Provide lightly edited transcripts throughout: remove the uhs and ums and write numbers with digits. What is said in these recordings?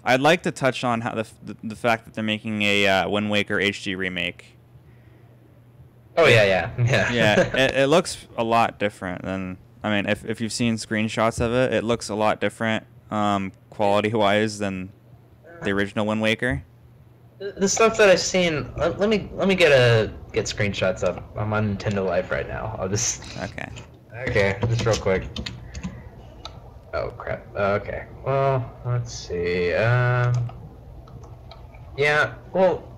I'd like to touch on how the fact that they're making a Wind Waker HD remake. Oh yeah. Yeah, it looks a lot different than. I mean, if you've seen screenshots of it, it looks a lot different, quality wise than the original Wind Waker. The stuff that I've seen, let me get screenshots up. I'm on Nintendo Live right now. I'll just Okay. okay, just real quick. Oh crap. Okay. Well, let's see. Yeah. Well,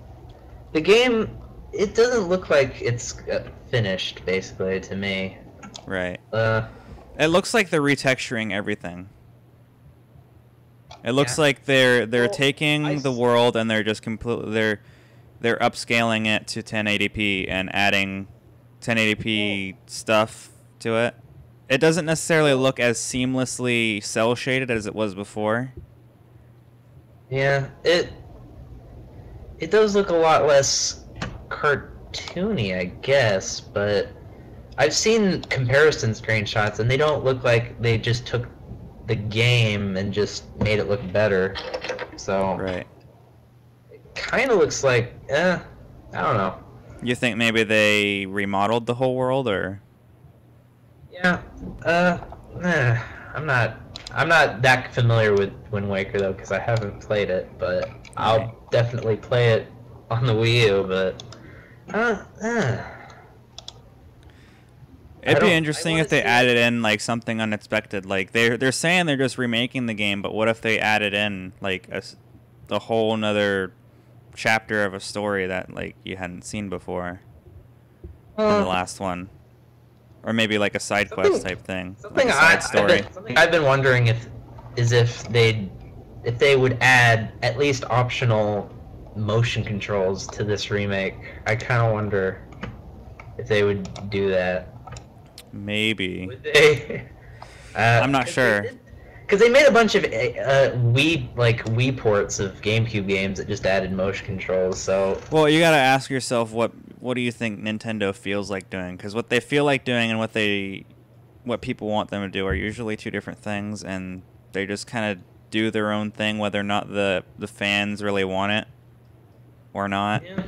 the game it doesn't look like it's finished basically to me. Right. Uh. It looks like they're retexturing everything. It looks Yeah. like they're Well, taking the world and they're just completely they're upscaling it to 1080p and adding 1080p stuff to it. It doesn't necessarily look as seamlessly cell shaded as it was before. Yeah. It does look a lot less cartoony, I guess, but I've seen comparison screenshots and they don't look like they just took the game and just made it look better. So Right. it kind of looks like, I don't know. You think maybe they remodeled the whole world, or? Yeah, I'm not that familiar with Wind Waker though because I haven't played it, but I'll Right. definitely play it on the Wii U. But It'd I be don't. interesting if they added in like something unexpected. Like they're saying they're just remaking the game, but what if they added in like a whole another chapter of a story that like you hadn't seen before in the last one, or maybe like a side quest type thing, like a side story. Something I've been wondering if they would add at least optional motion controls to this remake. I kind of wonder if they would do that. Maybe. Would they? I'm not sure. Because they made a bunch of Wii ports of GameCube games that just added motion controls. So Well, you gotta ask yourself what do you think Nintendo feels like doing? Because what they feel like doing and what people want them to do are usually two different things, and they just kind of do their own thing, whether or not the fans really want it or not. yeah.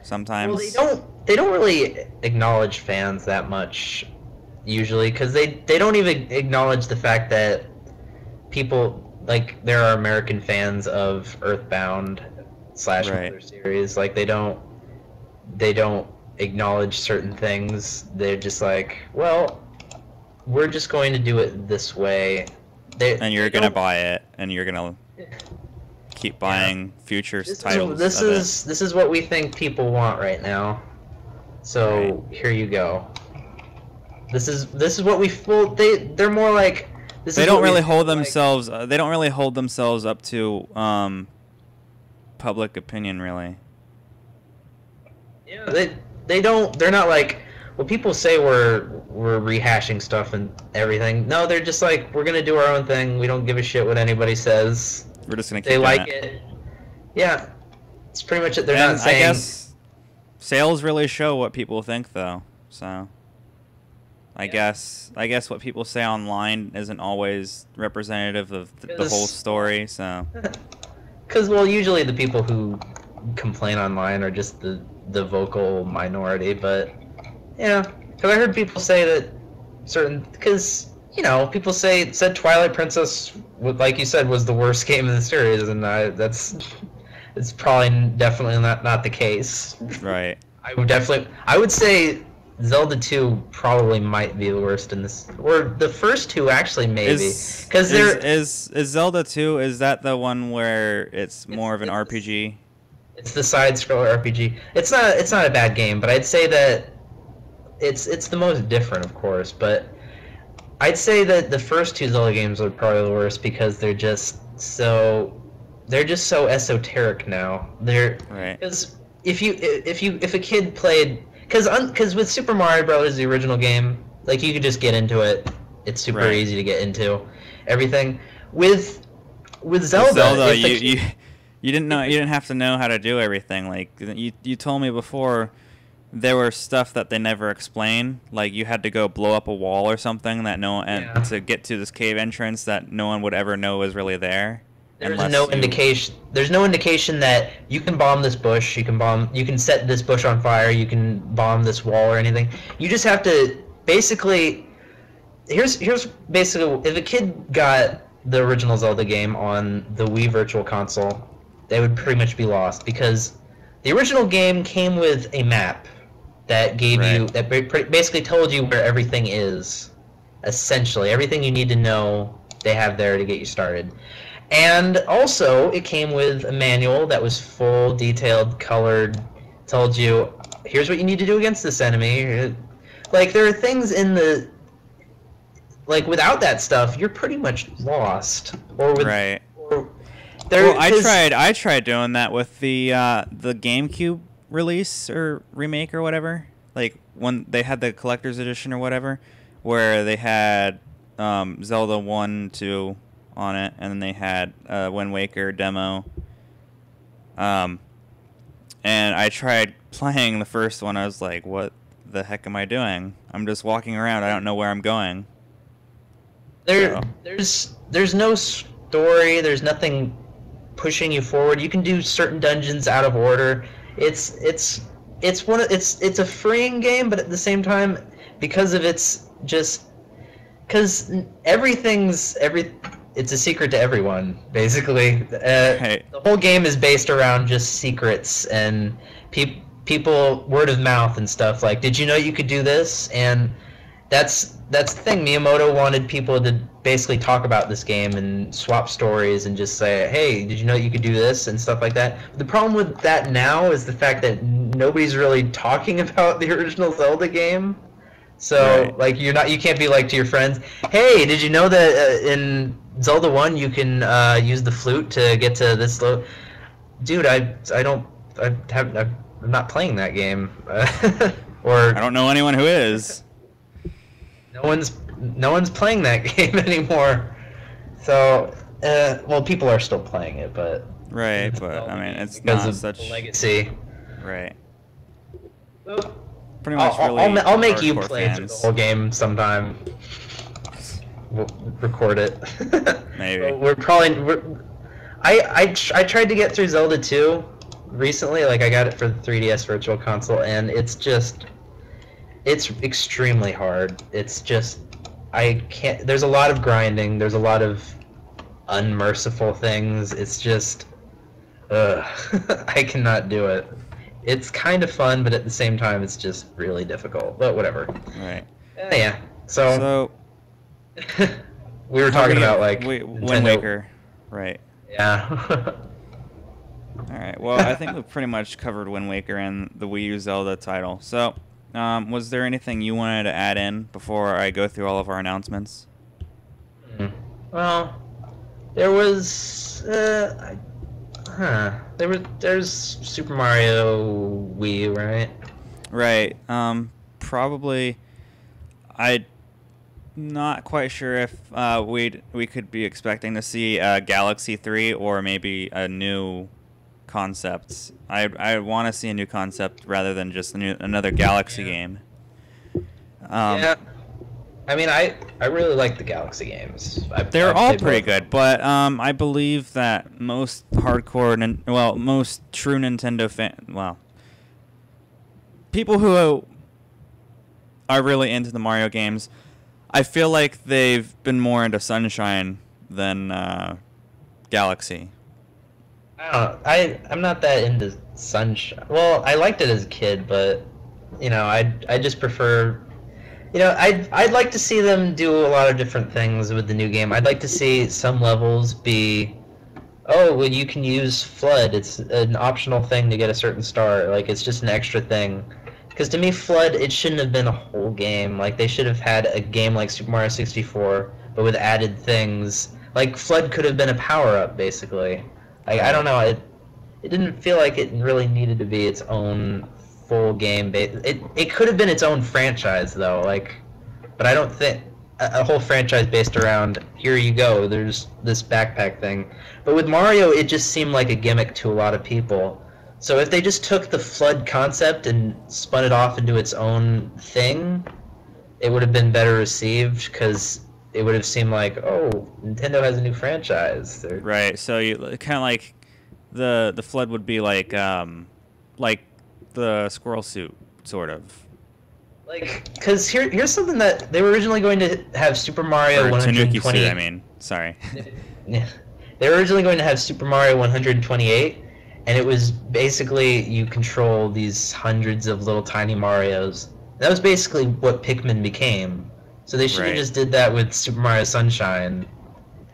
Sometimes. Well, they don't really acknowledge fans that much usually because they don't even acknowledge the fact that people like there are American fans of Earthbound / Right. other series. Like they don't acknowledge certain things. They're just like, well, we're just going to do it this way. And you're gonna buy it, and you're gonna keep buying future titles. This is what we think people want right now. So here you go. This is what we they're more like this. They is don't what we really feel hold like. themselves. They don't really hold themselves up to public opinion, really. Yeah, they don't. They're not like. Well, people say we're rehashing stuff and everything. No, they're just like we're gonna do our own thing. We don't give a shit what anybody says. We're just gonna keep They doing like it. it. Yeah, it's pretty much it. They're And not saying. I guess sales really show what people think, though. So I guess what people say online isn't always representative of the whole story. So Because well, usually the people who complain online are just the vocal minority. But yeah, because I heard people say that because people said Twilight Princess, like you said, was the worst game in the series, and it's probably definitely not the case. right. I would say Zelda 2 probably might be the worst in this, or the first two actually maybe, because is Zelda 2, is that the one where it's more of an RPG? It's the side-scroller RPG. It's not a bad game, but I'd say that it's the most different, of course. But I'd say that the first two Zelda games are probably the worst because they're just so esoteric now. Right. Because if a kid played because with Super Mario Brothers, the original game, like you could just get into it. It's super easy to get into everything. With Zelda, you didn't have to know how to do everything. Like you told me before, there were stuff that they never explained. Like you had to go blow up a wall or something that to get to this cave entrance that no one would ever know was really there. There's unless no you. indication. There's no indication that you can bomb this bush. You can bomb. You can set this bush on fire. You can bomb this wall or anything. You just have to basically. Here's basically if a kid got the original Zelda game on the Wii Virtual Console, they would pretty much be lost because the original game came with a map that gave you Right. that basically told you where everything is. Essentially, everything you need to know they have there to get you started. And also, it came with a manual that was full, detailed, colored, told you, here's what you need to do against this enemy. Like, there are things in the... Like, without that stuff, you're pretty much lost. Or with... Right. Or, Well, I tried doing that with the GameCube release or remake or whatever. Like when they had the collector's edition or whatever, where they had Zelda 1, 2 on it, and then they had Wind Waker demo. And I tried playing the first one. I was like, "What the heck am I doing? I'm just walking around. I don't know where I'm going." So. There's no story. There's nothing pushing you forward. You can do certain dungeons out of order. It's a freeing game, but at the same time, because of its just because it's a secret to everyone basically. Right. The whole game is based around just secrets and people word of mouth and stuff. Like, did you know you could do this? And that's the thing. Miyamoto wanted people to basically talk about this game and swap stories and just say, hey, did you know you could do this and stuff like that. The problem with that now is the fact that nobody's really talking about the original Zelda game. So Right. like you can't be like to your friends, hey, did you know that in Zelda 1 you can use the flute to get to this dude, I'm not playing that game. Or I don't know anyone who is. no one's playing that game anymore. So, well, people are still playing it, but Right, but I mean, it's because not of such. the legacy. Right. Well, Pretty much really. I'll make you hardcore play through the fans. whole game sometime. We'll record it. Maybe. I tried to get through Zelda 2 recently. Like, I got it for the 3DS Virtual Console, and it's extremely hard. It's just I can't. There's a lot of grinding. There's a lot of unmerciful things. It's just, I cannot do it. It's kind of fun, but at the same time, it's just really difficult. But whatever. Right. Yeah. So we were how talking many- about like Wind Nintendo- Waker. Right. Yeah. All right. Well, I think we've pretty much covered Wind Waker and the Wii U Zelda title. So, was there anything you wanted to add in before I go through all of our announcements? Well, there was there's Super Mario Wii, right? Right. Probably. I'm not quite sure if we could be expecting to see Galaxy 3 or maybe a new concept. I want to see a new concept rather than just another Galaxy game. Yeah. I mean, I really like the Galaxy games. They're I've all played pretty both. good, but I believe that most hardcore, most true Nintendo people who are really into the Mario games, I feel like they've been more into Sunshine than Galaxy. I don't know. I'm not that into Sunshine. Well, I liked it as a kid, but I just prefer. I'd like to see them do a lot of different things with the new game. I'd like to see some levels be, oh, well, you can use Flood. It's an optional thing to get a certain star. Like, it's just an extra thing. Because to me, Flood, it shouldn't have been a whole game. Like, they should have had a game like Super Mario 64, but with added things. Like, Flood could have been a power-up, basically. Like, I don't know. It didn't feel like it really needed to be its own full game. It could have been its own franchise, though. Like, but I don't think a whole franchise based around, here you go, there's this backpack thing. But with Mario, it just seemed like a gimmick to a lot of people. So if they just took the Flood concept and spun it off into its own thing, it would have been better received, because it would have seemed like, oh, Nintendo has a new franchise. Right. So you kind of like the flood would be like the squirrel suit sort of, Like, because here's something that they were originally going to have Super Mario or Tanuki 128. suit. I mean, sorry. Yeah. They were originally going to have Super Mario 128, and it was basically you control these hundreds of little tiny Marios. That was basically what Pikmin became. So they should have Right. just did that with Super Mario Sunshine,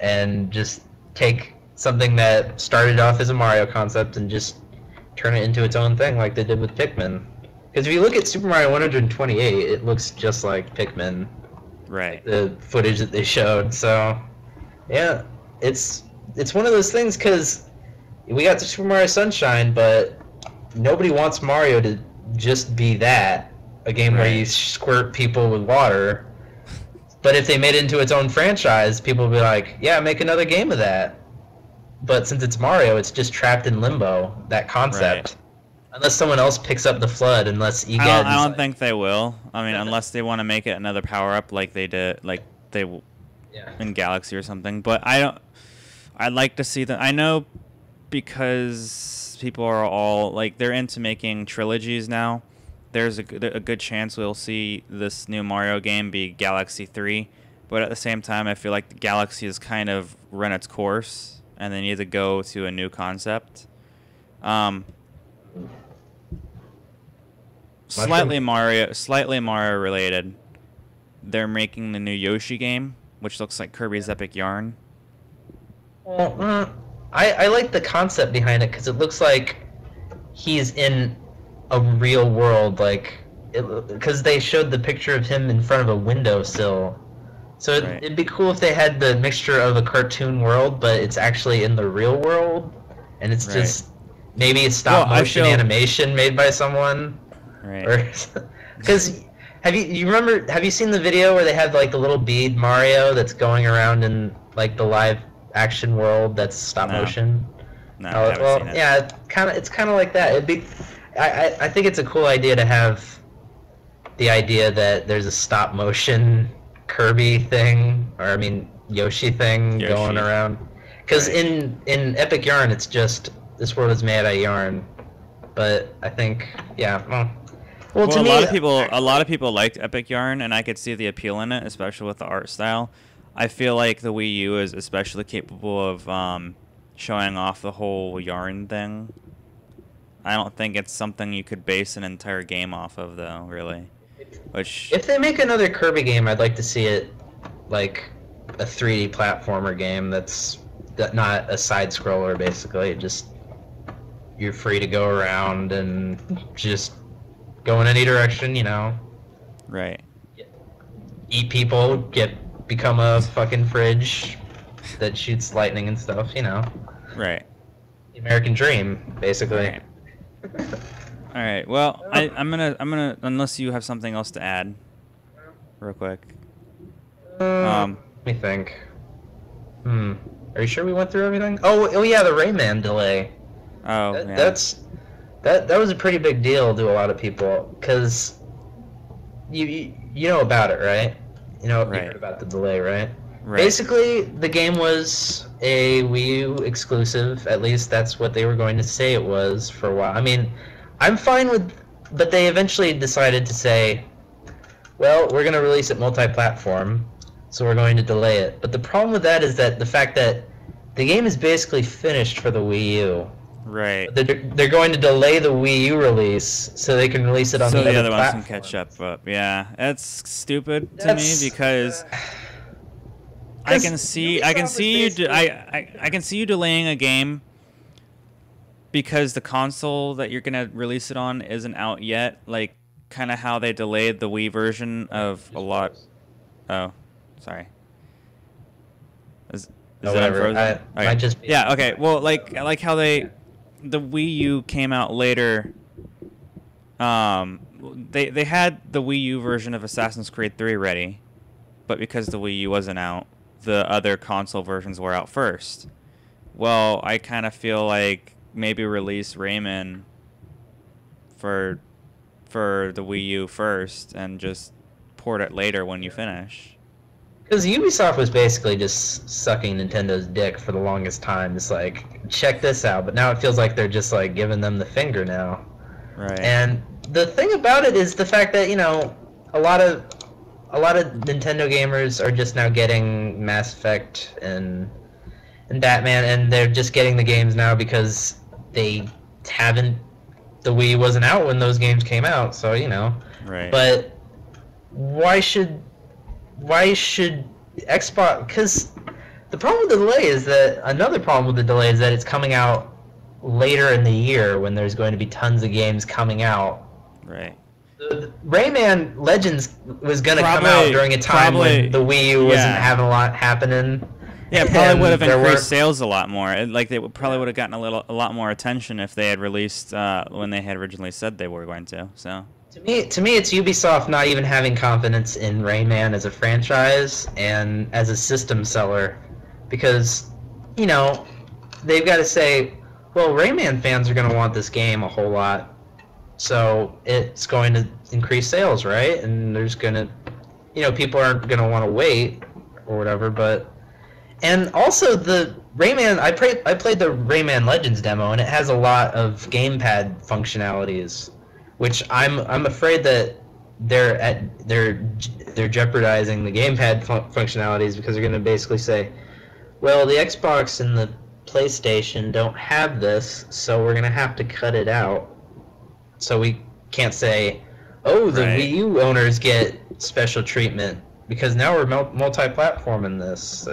and just take something that started off as a Mario concept and just turn it into its own thing, like they did with Pikmin. Because if you look at Super Mario 128, it looks just like Pikmin, Right. the footage that they showed. So, yeah, it's one of those things because we got the Super Mario Sunshine, but nobody wants Mario to just be that, a game where Right. you squirt people with water. But if they made it into its own franchise, people would be like, yeah, make another game of that. But since it's Mario, it's just trapped in limbo, that concept. Right. Unless someone else picks up the flood, unless EGAD I don't think they will. I mean, unless they want to make it another power up like they did, like yeah. in Galaxy or something. But I don't. I'd like to see them. I know because people are all like they're into making trilogies now. There's a good chance we'll see this new Mario game be Galaxy 3. But at the same time, I feel like the Galaxy has kind of run its course, and they need to go to a new concept. Um, slightly Mario related. They're making the new Yoshi game, which looks like Kirby's Epic Yarn. Well, I like the concept behind it because it looks like he's in a real world, like because they showed the picture of him in front of a windowsill. So Right. it'd be cool if they had the mixture of a cartoon world, but it's actually in the real world, and it's Right. just maybe it's stop Well, I motion feel- animation made by someone, Right. or because have you seen the video where they have like the little bead Mario that's going around in like the live action world that's stop No. motion? No, I Oh, haven't well, seen it. yeah, it's kind of like that. It'd be, I think it's a cool idea to have the idea that there's a stop motion Kirby thing, or I mean Yoshi thing Yoshi. going around. Because Right. in Epic Yarn, it's just this world is made out of yarn. But I think, yeah, well, to Well, me, a lot of people liked Epic Yarn, and I could see the appeal in it, especially with the art style. I feel like the Wii U is especially capable of showing off the whole yarn thing. I don't think it's something you could base an entire game off of, though, really. Which, if they make another Kirby game, I'd like to see it like a 3D platformer game that's not a side scroller. Basically, just you're free to go around and just go in any direction. You know, right. eat people, become a fucking fridge that shoots lightning and stuff. You know, Right. the American dream, basically. Right. All right. Well, I'm gonna unless you have something else to add, real quick. Let me think. Are you sure we went through everything? Oh yeah, the Rayman delay. Oh, That, yeah. that was a pretty big deal to a lot of people because you know about it, right? You know, you Right. heard about the delay, right? Right. Basically, the game was a Wii U exclusive. At least that's what they were going to say it was for a while. I mean, I'm fine with, but they eventually decided to say, well, we're going to release it multi-platform, so we're going to delay it. But the problem with that is that the fact that the game is basically finished for the Wii U. Right. They're going to delay the Wii U release so they can release it on So the the other other ones can platforms. catch up. Yeah, that's stupid to That's- me because I 'cause can see Ubisoft you is basically- I can see you delaying a game because the console that you're gonna release it on isn't out yet. Like kind of how they delayed the Wii version of a lot. Oh, sorry. Is No, that whatever. unfrozen? Okay. Might just be- Yeah. Okay. Well, like how the Wii U came out later. They had the Wii U version of Assassin's Creed 3 ready, but because the Wii U wasn't out, the other console versions were out first. Well, I kind of feel like maybe release Rayman for the Wii U first and just port it later when you finish. Because Ubisoft was basically just sucking Nintendo's dick for the longest time. It's like, check this out, but now it feels like they're just like giving them the finger now. Right. And the thing about it is the fact that, you know, a lot of Nintendo gamers are just now getting Mass Effect and Batman, and they're just getting the games now because the Wii wasn't out when those games came out, so you know. Right. But why should Xbox? Because the problem with the delay is that it's coming out later in the year when there's going to be tons of games coming out. Right. Rayman Legends was going to come out during a time when the Wii U wasn't having a lot happening. Yeah, it probably would have increased sales a lot more. Like they probably would have gotten a lot more attention if they had released when they had originally said they were going to. So to me, it's Ubisoft not even having confidence in Rayman as a franchise and as a system seller, because you know they've got to say, well, Rayman fans are going to want this game a whole lot, so it's going to increase sales, right? And there's going to, you know, people aren't going to want to wait or whatever, but. And also the Rayman, I played the Rayman Legends demo, and it has a lot of gamepad functionalities, which I'm afraid that they're jeopardizing the gamepad functionalities, because they're going to basically say, well, the Xbox and the PlayStation don't have this, so we're going to have to cut it out. So we can't say, oh, the Wii U owners get special treatment, because now we're multi-platform in this.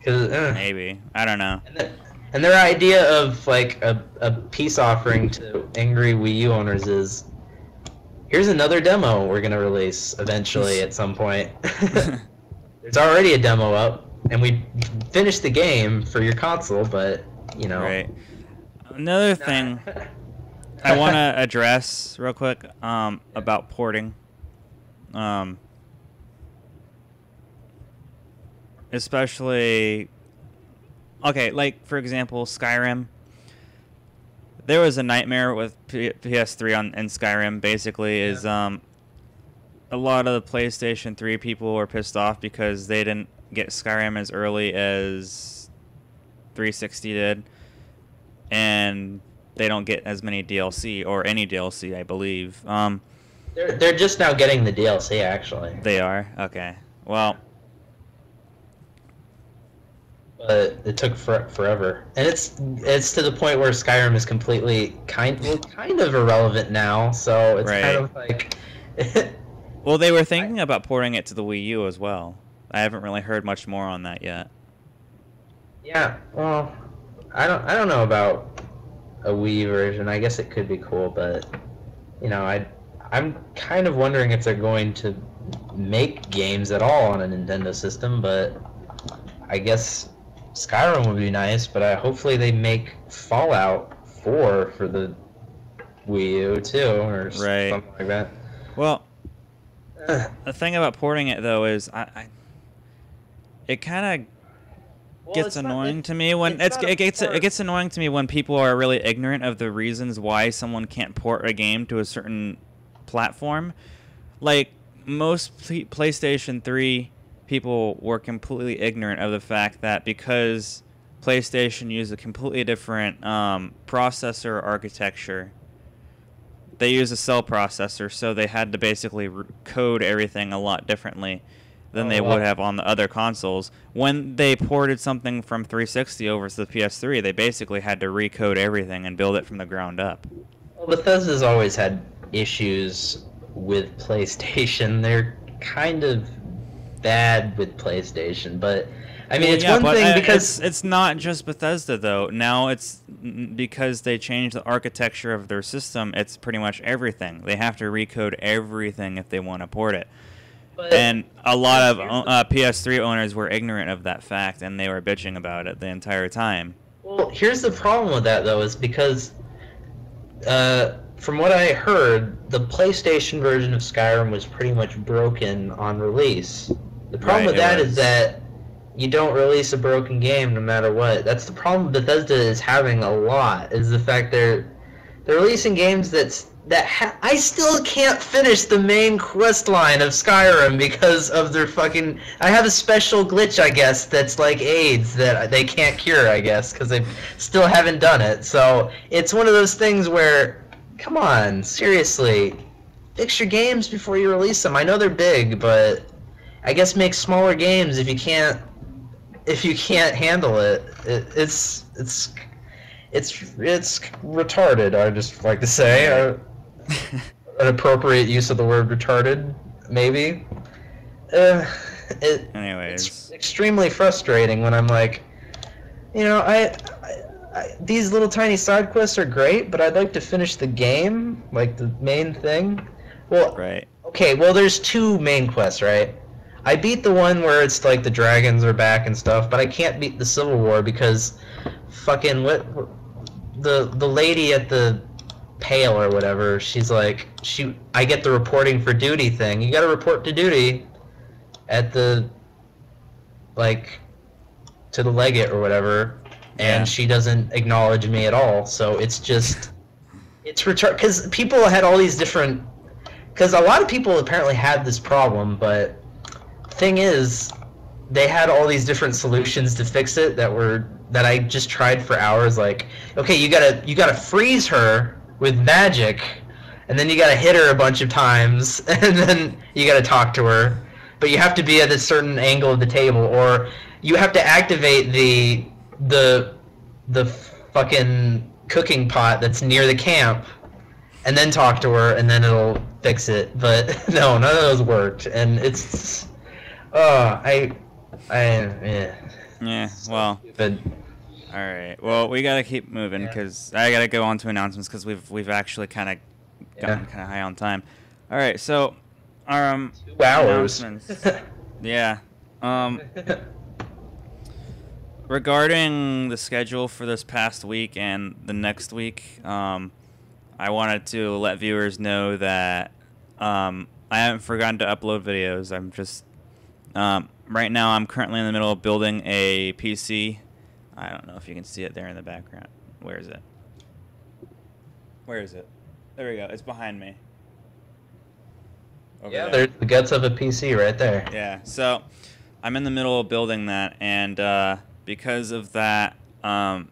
Maybe. I don't know. And their idea of like a peace offering to angry Wii U owners is, here's another demo we're going to release eventually at some point. There's already a demo up, and we finished the game for your console, but, you know. Right. Another thing I want to address real quick about porting. Especially, okay, like, for example, Skyrim. There was a nightmare with PS3 in Skyrim, basically, is a lot of the PlayStation 3 people were pissed off because they didn't get Skyrim as early as 360 did, and they don't get as many DLC, or any DLC, I believe. They're just now getting the DLC, actually. They are? Okay. Well... But it took forever, and it's to the point where Skyrim is completely kind of irrelevant now. So it's kind of like. Well, they were thinking about porting it to the Wii U as well. I haven't really heard much more on that yet. Yeah, well, I don't know about a Wii version. I guess it could be cool, but you know, I'm kind of wondering if they're going to make games at all on a Nintendo system. But I guess Skyrim would be nice, but hopefully they make Fallout 4 for the Wii U too, or something like that. Well, the thing about porting it though is, it kind of gets annoying to me when it gets annoying to me when people are really ignorant of the reasons why someone can't port a game to a certain platform. Like most PlayStation 3 people were completely ignorant of the fact that because PlayStation used a completely different processor architecture, they use a cell processor, so they had to basically code everything a lot differently than they would have on the other consoles. When they ported something from 360 over to the PS3, they basically had to recode everything and build it from the ground up. Well, Bethesda's always had issues with PlayStation. They're kind of bad with PlayStation, but I mean, it's one thing because it's not just Bethesda though. Now it's because they changed the architecture of their system. It's pretty much everything. They have to recode everything if they want to port it. And a lot of PS3 owners were ignorant of that fact, and they were bitching about it the entire time. Well, here's the problem with that though, is because from what I heard, the PlayStation version of Skyrim was pretty much broken on release. The problem with that is that you don't release a broken game no matter what. That's the problem Bethesda is having a lot, is the fact they're they're releasing games I still can't finish the main quest line of Skyrim because of their fucking. I have a special glitch, I guess, that's like AIDS that they can't cure, I guess, because they still haven't done it. So it's one of those things where, come on, seriously, fix your games before you release them. I know they're big, but I guess make smaller games if you can't handle it. It's retarded. I just like to say an appropriate use of the word retarded, maybe. Anyways, it's extremely frustrating when I'm like, I these little tiny side quests are great, but I'd like to finish the game, like the main thing. Well, right. Okay, well, there's two main quests, right? I beat the one where it's like the dragons are back and stuff, but I can't beat the Civil War because fucking the lady at the Pale or whatever, she's like, I get the reporting for duty thing. You got to report to duty at the to the legate or whatever, and she doesn't acknowledge me at all. So it's retarded because people had all these different. Because a lot of people apparently had this problem, but thing is, they had all these different solutions to fix it that I just tried for hours. Like, okay, you gotta freeze her with magic, and then you gotta hit her a bunch of times, and then you gotta talk to her, but you have to be at a certain angle of the table, or you have to activate the fucking cooking pot that's near the camp, and then talk to her, and then it'll fix it. But no, none of those worked, and it's yeah. Well. Stupid. All right. Well, we gotta keep moving because I gotta go on to announcements because we've actually kind of gotten kind of high on time. All right. So, 2 hours. Yeah. Regarding the schedule for this past week and the next week, I wanted to let viewers know that I haven't forgotten to upload videos. I'm just right now I'm currently in the middle of building a PC. I don't know if you can see it there in the background. Where is it? Where is it? There we go. It's behind me. Over there's the guts of a PC right there. Yeah. So I'm in the middle of building that, and because of that, I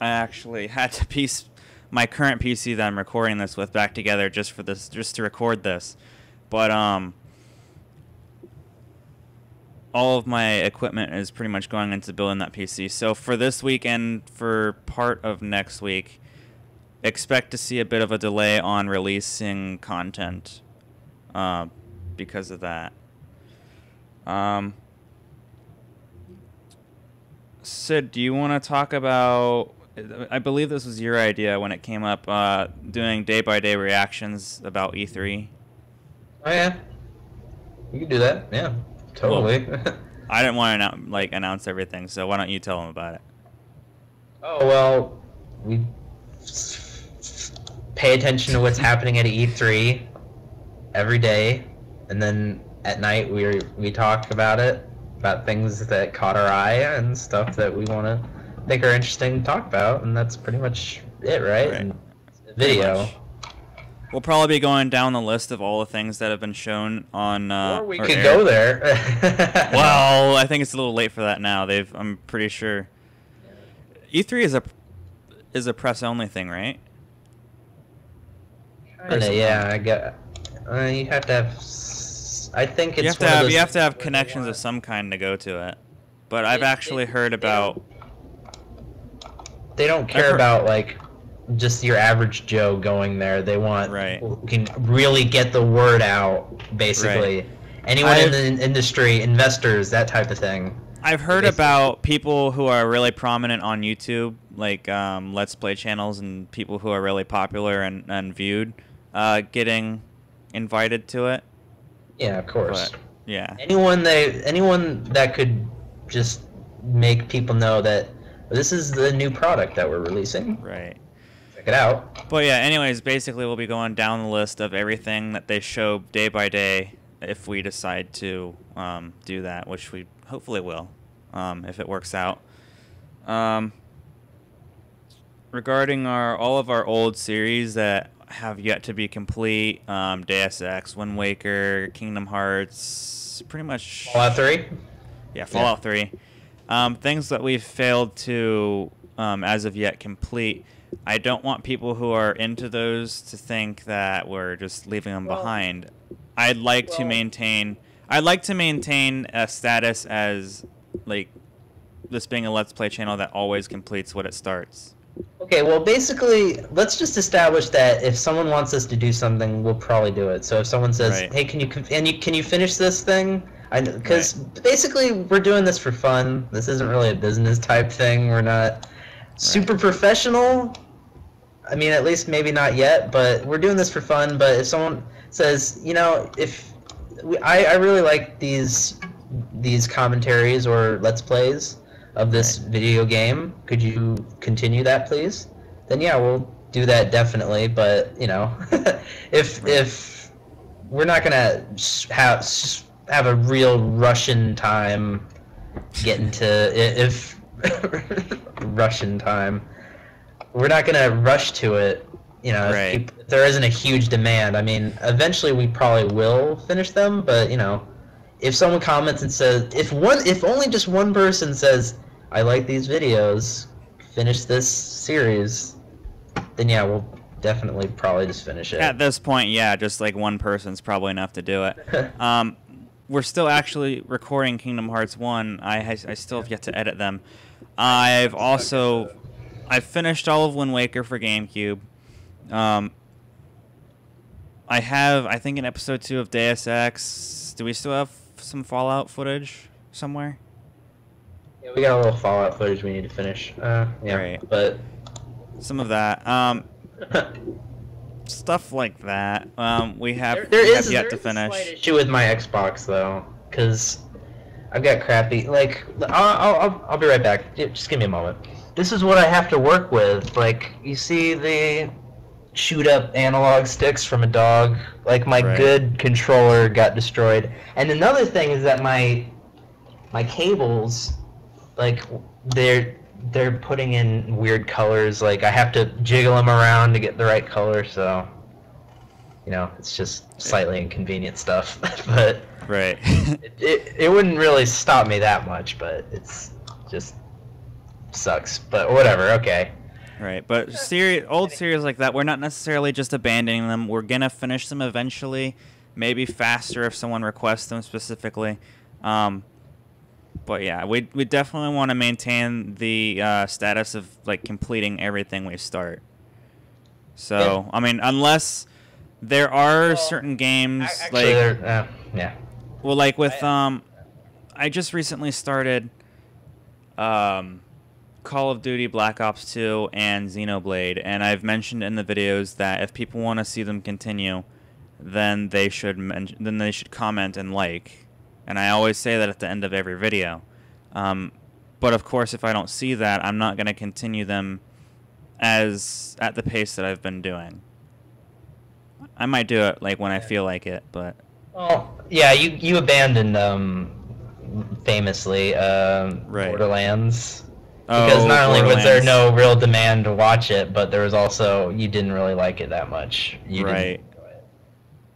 actually had to piece my current PC that I'm recording this with back together just to record this. But all of my equipment is pretty much going into building that PC. So for this week and for part of next week, expect to see a bit of a delay on releasing content because of that. Sid, do you want to talk about, I believe this was your idea when it came up, doing day-by-day reactions about E3? Oh, yeah. You can do that, yeah. Totally. Well, I didn't want to announce everything, so why don't you tell them about it? Oh, well, we pay attention to what's happening at E3 every day, and then at night we talk about it, about things that caught our eye and stuff that we want to think are interesting to talk about, and that's pretty much it, right? And the video. We'll probably be going down the list of all the things that have been shown on. Or we could go there. Well, I think it's a little late for that now. I'm pretty sure. E3 is a press only thing, right? Yeah, I get. You have to have. I think it's. You have to have connections of some kind to go to it. But I've actually heard about. They don't care about just your average Joe going there. They want people who can really get the word out, basically. Right. Anyone in the industry, investors, that type of thing. I've heard about people who are really prominent on YouTube, like Let's Play channels, and people who are really popular and viewed, getting invited to it. Yeah, of course. But, yeah. Anyone that could just make people know that this is the new product that we're releasing. Right. Check it out. But yeah, anyways, basically we'll be going down the list of everything that they show day by day if we decide to do that, which we hopefully will, if it works out. regarding all of our old series that have yet to be complete, Deus Ex, Wind Waker, Kingdom Hearts, pretty much Fallout 3. Yeah, Fallout 3. Things that we've failed to, as of yet, complete. I don't want people who are into those to think that we're just leaving them behind. I'd like to maintain a status as, like, this being a Let's Play channel that always completes what it starts. Okay, well, basically, let's just establish that if someone wants us to do something, we'll probably do it. So if someone says, Right. "Hey, can you finish this thing?" Because basically, we're doing this for fun. This isn't really a business type thing. We're not super professional. I mean, at least maybe not yet, but we're doing this for fun. But if someone says, you know, I really like these commentaries or Let's Plays of this video game, could you continue that, please? Then yeah, we'll do that definitely. But you know, if we're not gonna have a real Russian time getting to if Russian time, we're not gonna rush to it. You know, if there isn't a huge demand. I mean, eventually we probably will finish them, but you know, if someone comments and says, if only just one person says, I like these videos, finish this series, then yeah, we'll definitely probably just finish it. At this point, yeah, just like one person's probably enough to do it. We're still actually recording Kingdom Hearts 1. I still have yet to edit them. I've finished all of Wind Waker for GameCube. I have, I think, in episode 2 of Deus Ex. Do we still have some Fallout footage somewhere? Yeah, we got a little Fallout footage we need to finish. Yeah, right. But some of that. Stuff like that. We have yet to finish. There is a slight issue with my Xbox though, because I've got crappy. Like, I'll be right back. Just give me a moment. This is what I have to work with. Like, you see the shoot up analog sticks from a dog. Like, my good controller got destroyed. And another thing is that my cables, like, they're putting in weird colors. Like, I have to jiggle them around to get the right color. So, you know, it's just slightly inconvenient stuff. But it wouldn't really stop me that much. But it's just sucks. But whatever. Okay. Right, but old series like that, we're not necessarily just abandoning them. We're gonna finish them eventually, maybe faster if someone requests them specifically. But yeah, we definitely want to maintain the status of like completing everything we start. So I mean, unless there are certain games actually, like well, like with I just recently started Call of Duty Black Ops 2 and Xenoblade, and I've mentioned in the videos that if people want to see them continue, then they should comment and like. And I always say that at the end of every video. But of course, if I don't see that, I'm not going to continue them at the pace that I've been doing. I might do it like when I feel like it, but. Well, yeah, you abandoned famously Borderlands. Because not only was there no real demand to watch it, but there was also, you didn't really like it that much. You didn't enjoy it.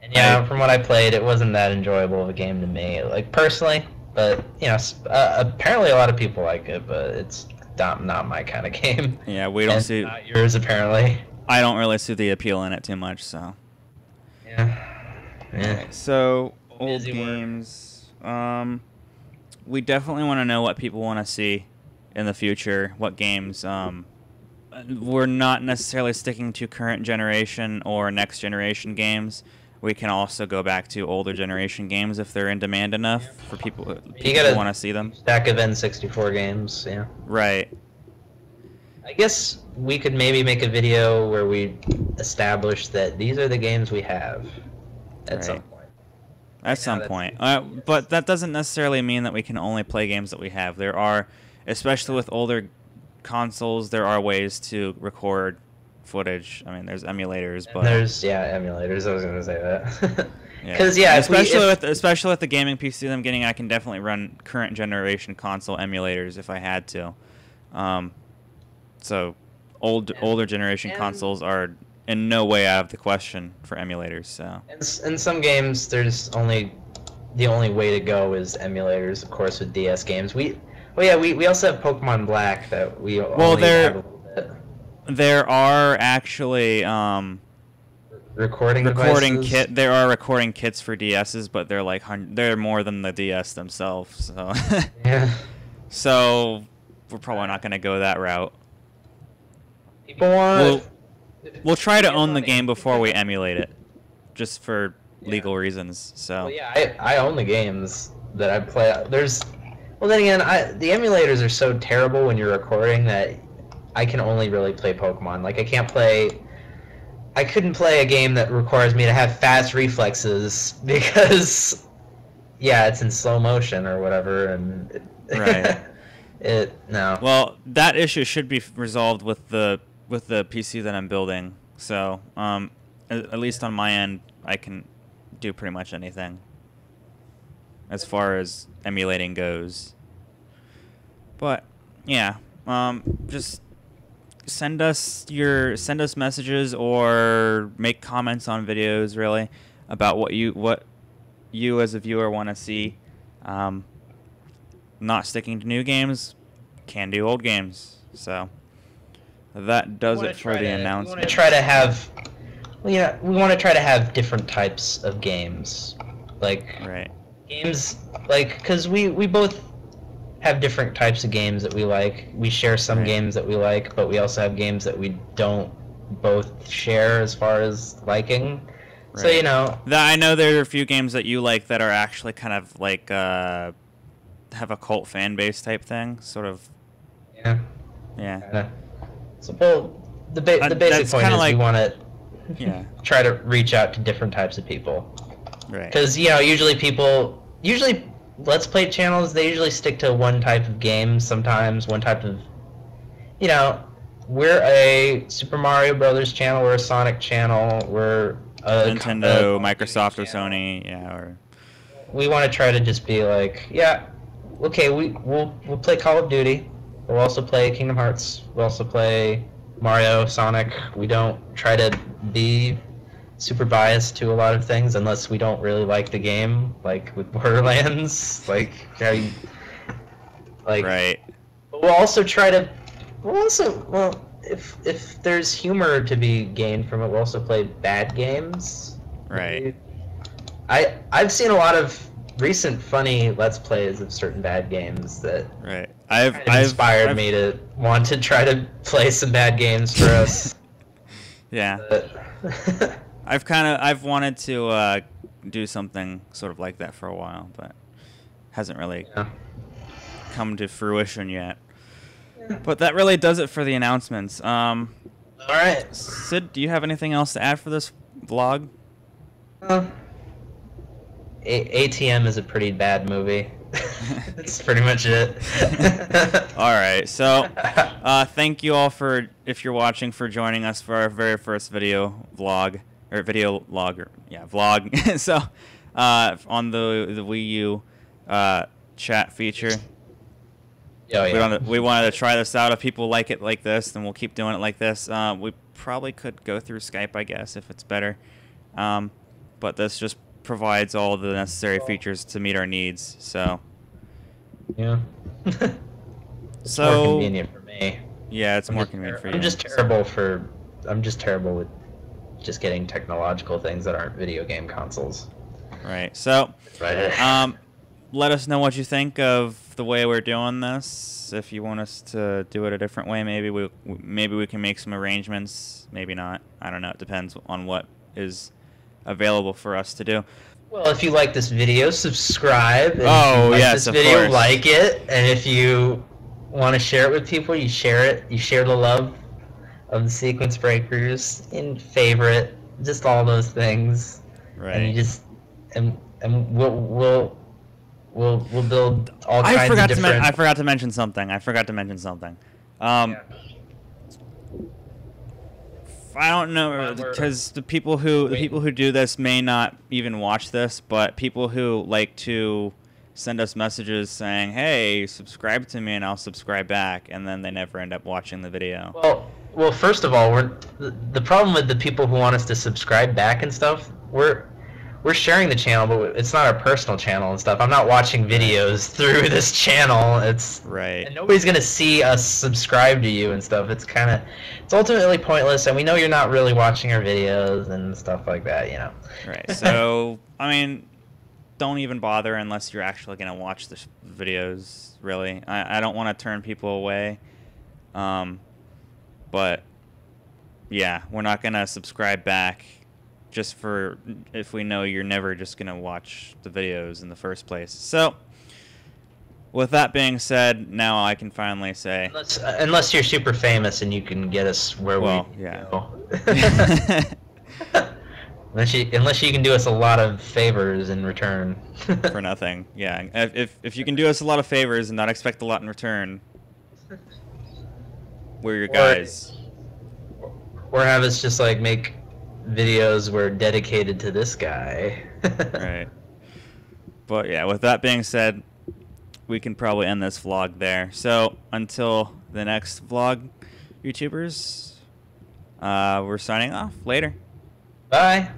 And yeah, from what I played, it wasn't that enjoyable of a game to me, like personally. But you know, apparently a lot of people like it, but it's not my kind of game. Yeah, we don't see not yours apparently. I don't really see the appeal in it too much, so. Yeah. Okay, so old games. We definitely want to know what people want to see in the future, what games. We're not necessarily sticking to current generation or next generation games. We can also go back to older generation games if they're in demand enough for people who want to see them. Stack of N64 games, yeah. Right. I guess we could maybe make a video where we establish that these are the games we have at some point. At some point. But that doesn't necessarily mean that we can only play games that we have. There are, especially with older consoles, there are ways to record footage. I mean, there's emulators, but emulators. I was gonna say that. Because especially with the gaming PC that I'm getting, I can definitely run current generation console emulators if I had to. So older generation And- consoles are in no way out of the question for emulators. So In some games, there's only the only way to go is emulators. Of course, with DS games, we also have Pokemon Black that we only there- have a little bit. there are actually Recording devices. There are recording kits for DSs, but they're like they're more than the DS themselves. So Yeah. so we're probably not going to go that route. People want. We'll try to own the game before we emulate it, just for legal reasons. So Well, yeah, I own the games that I play. Well, then again, the emulators are so terrible when you're recording that I can only really play Pokemon. Like, I couldn't play a game that requires me to have fast reflexes because, yeah, it's in slow motion or whatever, and Right. no. Well, that issue should be resolved with the PC that I'm building. So at least on my end, I can do pretty much anything as far as emulating goes. But yeah, just send us messages or make comments on videos really about what you as a viewer want to see. Not sticking to new games, can do old games. So that does it for the announcement. We want to try to have, we want to try to have different types of games, like Right. games, like, because we both have different types of games that we like. We share some Right. games that we like, but we also have games that we don't both share as far as liking. So Right. you know, I know there are a few games that you like that are actually kind of like have a cult fan base type thing, sort of. yeah. Yeah. Kinda. So well, the basic That's point kinda is like- we want to Yeah. try to reach out to different types of people. Right. Because usually Let's Play channels, they usually stick to one type of game. Sometimes one type of, we're a Super Mario Brothers channel, we're a Sonic channel, we're a Nintendo, a- Microsoft, or channel. Sony, yeah, or We want to try to just be like, yeah, okay, we'll play Call of Duty. We'll also play Kingdom Hearts. We'll also play Mario, Sonic. We don't try to be super biased to a lot of things unless we don't really like the game, like with Borderlands. Like, right. But we'll also try to. If there's humor to be gained from it, we'll also play bad games. Right. I've seen a lot of recent funny Let's Plays of certain bad games that Right. inspired me to want to try to play some bad games for us. Yeah. But I've wanted to do something sort of like that for a while, but hasn't really yeah. come to fruition yet. But that really does it for the announcements. All right. Sid, do you have anything else to add for this vlog? ATM is a pretty bad movie. That's pretty much it. All right. So, thank you all if you're watching, for joining us for our very first video vlog. So, on the Wii U chat feature. Oh, yeah. We wanted to try this out. If people like it like this, then we'll keep doing it like this. We probably could go through Skype, I guess, if it's better. But this just provides all the necessary features to meet our needs. So, Yeah. so More convenient for me. yeah, it's more convenient for you. I'm just terrible with just getting technological things that aren't video game consoles. Right. So, Right. let us know what you think of the way we're doing this. If you want us to do it a different way, maybe we can make some arrangements. Maybe not. I don't know. It depends on what is available for us to do. Well, if you like this video, subscribe. And Oh, if you like yes, this of video, course. like it, and if you want to share it with people, you share it. You share the love of the Sequence Breakers, and favorite, just all those things. Right. And you just and we'll build all kinds I forgot of different. to mention something. I don't know, because the people who do this may not even watch this, but people who like to send us messages saying, "Hey, subscribe to me," and I'll subscribe back, and then they never end up watching the video. Well, first of all, the problem with the people who want us to subscribe back and stuff. We're sharing the channel, but it's not our personal channel and stuff. I'm not watching videos through this channel. It's Right. and nobody's gonna see us subscribe to you and stuff. It's ultimately pointless, and we know you're not really watching our videos and stuff like that. You know. Right. So, I mean, don't even bother unless you're actually going to watch the videos, really. I don't want to turn people away. But, yeah, we're not going to subscribe back just for if we know you're never just going to watch the videos in the first place. So, with that being said, now I can finally say... Unless you're super famous and you can get us where we go. Unless you can do us a lot of favors in return. For nothing. Yeah. If you can do us a lot of favors and not expect a lot in return, we're your guys. Or have us just like make videos where dedicated to this guy. Right. But yeah, with that being said, we can probably end this vlog there. So until the next vlog, YouTubers, we're signing off. Later. Bye.